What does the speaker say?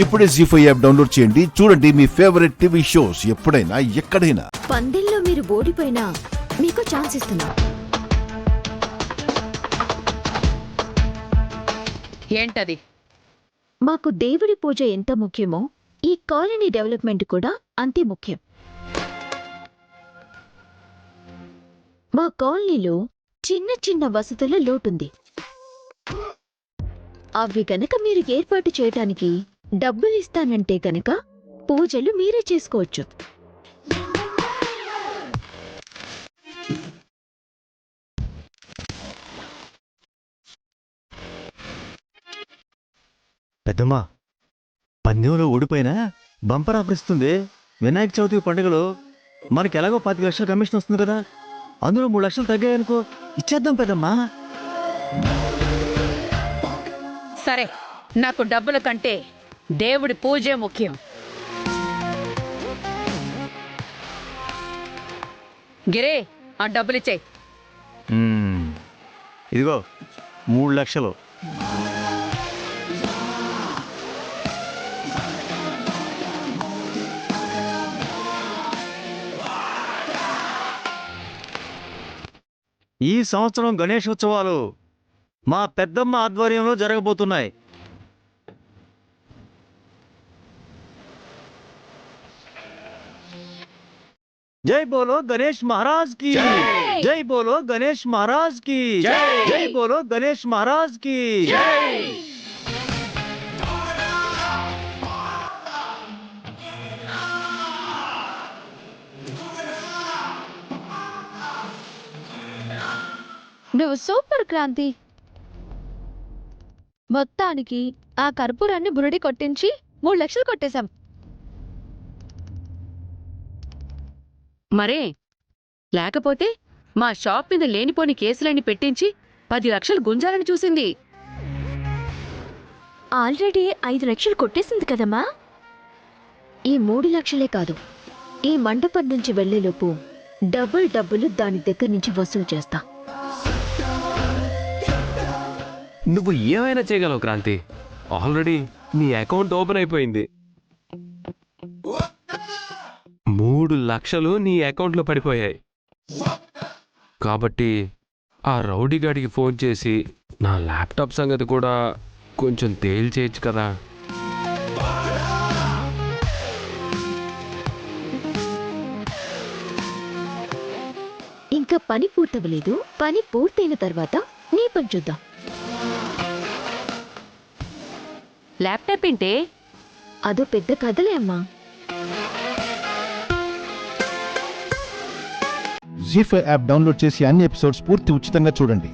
ఇప్పుడే జీ5 app download చేయండి. చూడండి మీ ఫేవరెట్ టీవీ షోస్ ఎప్పుడైనా ఎక్కడైనా. పందెల్లో మీరు ఓడిపోయినా మీకు ఛాన్స్ ఇస్తున్నా. ఏంటది? మాకు దేవుడి పూజ ఎంత ముఖ్యమో ఈ కాలనీ డెవలప్మెంట్ కూడా అంతే ముఖ్యం. మా కాలనీలో చిన్న చిన్న వసతుల లోటుంది. అవి గనక మీరు ఏర్పాటు చేయటానికి డబ్బులు ఇస్తానంటే గనక పూజలు మీరే చేసుకోవచ్చు. పెద్దమ్మా, పందెంలో ఓడిపోయినా బంపర్ ఆఫర్ ఇస్తుంది. వినాయక చవితి పండుగలో మనకి ఎలాగో 10 లక్షల కమిషన్ వస్తుంది కదా, అందులో 3 లక్షలు తగ్గాయనుకో, ఇచ్చేద్దాం పెద్దమ్మా. సరే, నాకు డబ్బుల కంటే దేవుడి పూజే ముఖ్యం. గిరే, ఆ డబ్బులిచ్చేయి. ఇదిగో 3 లక్షలు. ఈ సంవత్సరం గణేష్ ఉత్సవాలు మా పెద్దమ్మ ఆధ్వర్యంలో జరగబోతున్నాయి. జై బోలో గణేష్ మహారాజ్ కి జై, బోలో గణేష్ మహారాజ్ కి జై, బోలో గణేష్ మహారాజ్ కి జై. నువ్వు సూపర్ క్రాంతి. మొత్తానికి ఆ కర్పూరాన్ని బురుడి కొట్టించి 3 లక్షలు కొట్టేశాం. మరే, లేకపోతే మా షాప్ మీద లేనిపోని కేసులన్నీ పెట్టించి 10 లక్షలు గుంజాలని చూసింది. ఆల్రెడీ 5 లక్షలు కొట్టేసింది కదమ్మా. ఈ 3 లక్షలే కాదు, ఈ మండపం నుంచి వెళ్లేలోపు డబ్బులు దాని దగ్గర నుంచి వసూలు చేస్తా. నువ్వు ఏమైనా చేయగలవు క్రాంతి. ఆల్రెడీ నీ అకౌంట్ ఓపెన్ అయిపోయింది. 3 లక్షలు నీ అకౌంట్లో పడిపోయాయి. కాబట్టి ఆ రౌడీ గాడికి ఫోన్ చేసి నా ల్యాప్టాప్ సంగతి కూడా కొంచెం తేల్చేయచ్చు కదా. ఇంకా పని పూర్తవలేదు. పని పూర్తయిన తర్వాత నీ పని చూద్దాం. ల్యాప్టాప్ ఏంటే? అదో పెద్ద కథలే అమ్మా. జీ5 యాప్ డౌన్లోడ్ చేసి అన్ని ఎపిసోడ్స్ పూర్తి ఉచితంగా చూడండి.